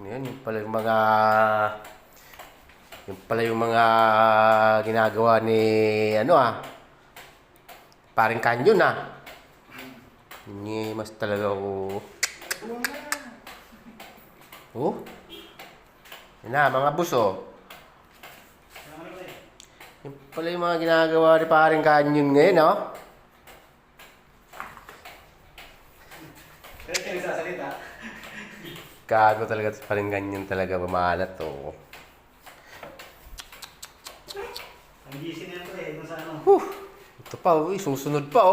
Yan, yung pala yung mga ginagawa ni paring Kanyon Hindi mas talaga ako. Oh. Yan na, mga buso. Yung pala yung mga ginagawa ni paring Kanyon ngayon, Kaya kayo nagsasalita? Gago talaga paring Kanyon talaga mamalat to. Ang gising na ito kung sa ano. Ito pa, susunod pa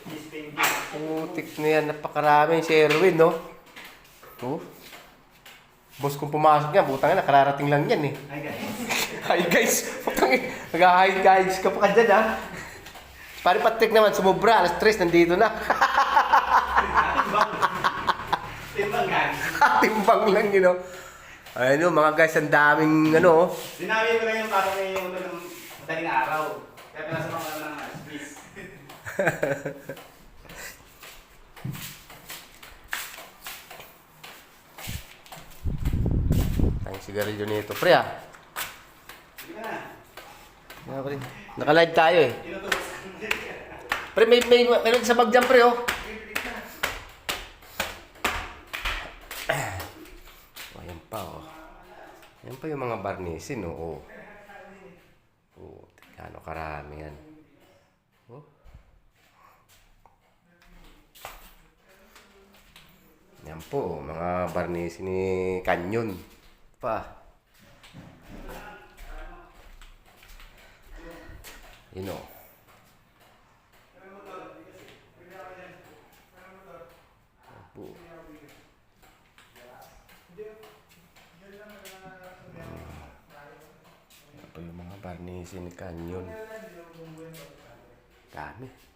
Gising. Putik na yan, napakaraming si Erwin, Boss kung pumasok yan, butang na, nakararating lang yan Hi guys. Hi guys! Nag-hi guys ka pa dyan Pare Patrick naman, sumubra, alas 3, nandito na. Timbang guys. Timbang lang Ayun mga guys, ang daming Sinabi ko lang yung pasok na yung madaling araw. Kaya pinasa mga ng space. Tayong sigarilyo nito, pre Hindi ka na. Yeah, pre. Naka-live tayo Tinutubos. Pre, may sa bag dyan, pre Ayan pa Ayan pa yung mga barnisin Gano'ng karami yan. Yan po, mga barnisin ni Kanyon pa. Yun Yan po. Yan po yung mga barnisin ni Kanyon. Dami.